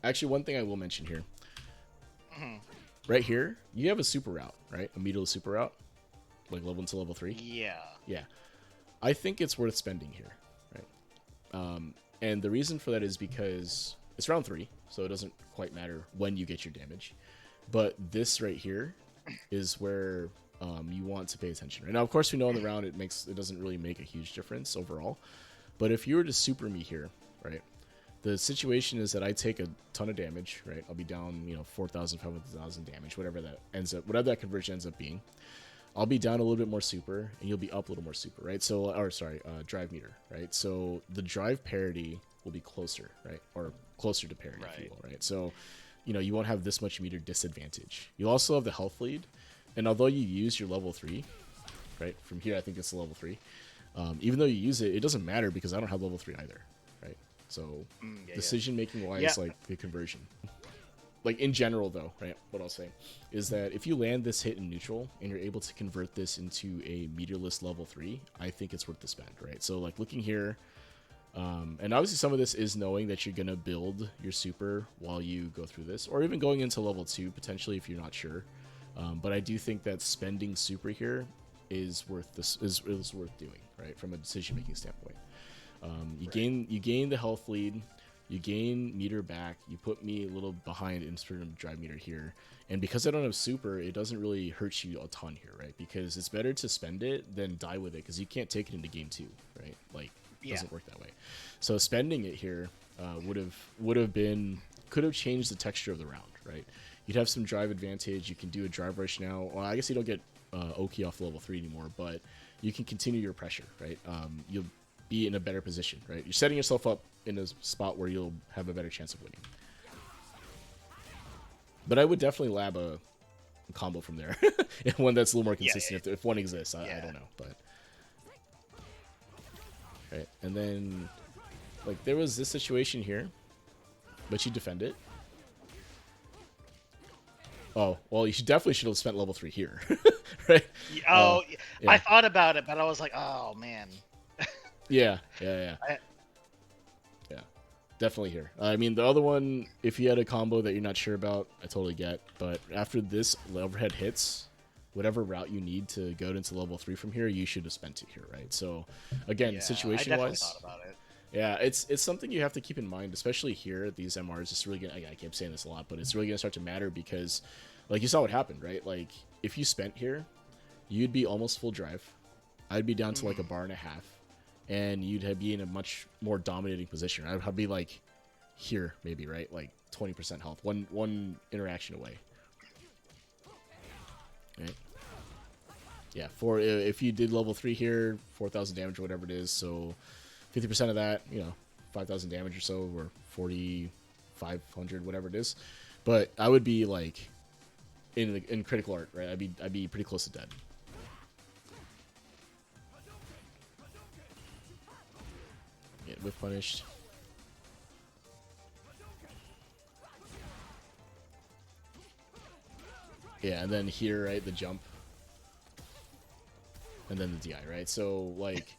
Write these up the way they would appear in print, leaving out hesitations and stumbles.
Actually, one thing I will mention here. Mhm. Right here, you have a super route, right? A meterless super route, like level into level 3. Yeah. Yeah. I think it's worth spending here, right? And the reason for that is because it's round 3, so it doesn't quite matter when you get your damage. But this right here is where you want to pay attention. Right now, of course, we know in the round it doesn't really make a huge difference overall. But if you were to super me here, right? The situation is that I take a ton of damage, right? I'll be down, 4,000, 500,000 damage, whatever that conversion ends up being. I'll be down a little bit more super, and you'll be up a little more super, right? So, drive meter, right? So the drive parity will be closer, right? Or closer to parity, if you will, right? So, you won't have this much meter disadvantage. You'll also have the health lead, and although you use your level 3, right? From here, I think it's level 3. Even though you use it, it doesn't matter because I don't have level 3 either, right? So decision-making wise, like the conversion. Like in general though, right, what I'll say is that if you land this hit in neutral and you're able to convert this into a meterless level 3, I think it's worth the spend, right? So like looking here, and obviously some of this is knowing that you're going to build your super while you go through this, or even going into level 2 potentially if you're not sure. But I do think that spending super here is worth worth doing, right, from a decision-making standpoint. You gain the health lead. You gain meter back, you put me a little behind in terms of drive meter here, and because I don't have super, it doesn't really hurt you a ton here, right? Because it's better to spend it than die with it, because you can't take it into game 2, right? Like, it doesn't work that way. So spending it here could have changed the texture of the round, right? You'd have some drive advantage, you can do a drive rush now. Well, I guess you don't get Oki off level 3 anymore, but you can continue your pressure, right? You'll be in a better position, right? You're setting yourself up in a spot where you'll have a better chance of winning. But I would definitely lab a combo from there. One that's a little more consistent if one exists. I don't know, but right. And then like there was this situation here, but you defend it. Oh, well, you definitely should have spent level 3 here. Right? Oh, I thought about it, but I was like, oh man. Yeah. Definitely here. I mean, the other one, if you had a combo that you're not sure about, I totally get. But after this overhead hits, whatever route you need to go into level 3 from here, you should have spent it here, right? So, again, situation-wise, I definitely thought about it. Yeah, it's something you have to keep in mind, especially here at these MRs. It's really gonna. I keep saying this a lot, but it's really gonna start to matter because, like, you saw what happened, right? Like, if you spent here, you'd be almost full drive. I'd be down to like a bar and a half. And you'd be in a much more dominating position. I'd be like here, maybe, right? Like 20% health, one interaction away. Right? Yeah, if you did level 3 here, 4,000 damage or whatever it is, so 50% of that, 5,000 damage or so, or 4,500, whatever it is. But I would be like in critical art, right? I'd be pretty close to dead. With punished. Yeah, and then here, right, the jump. And then the DI, right? So, like,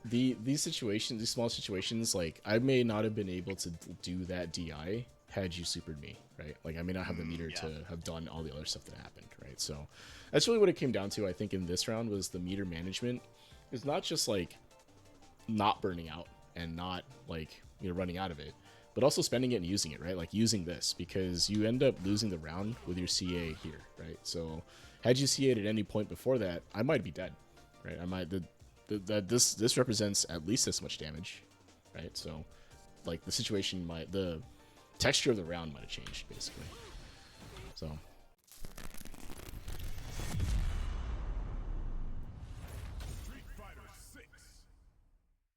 these situations, these small situations, like, I may not have been able to do that DI had you supered me, right? Like, I may not have the meter to have done all the other stuff that happened, right? So, that's really what it came down to, I think, in this round, was the meter management. It's not just, like, not burning out and not like running out of it, but also spending it and using it, right? Like using this, because you end up losing the round with your CA here, right? So had you CA'd at any point before that, I might be dead, right? I might this represents at least this much damage, right? So like the situation the texture of the round might have changed basically. So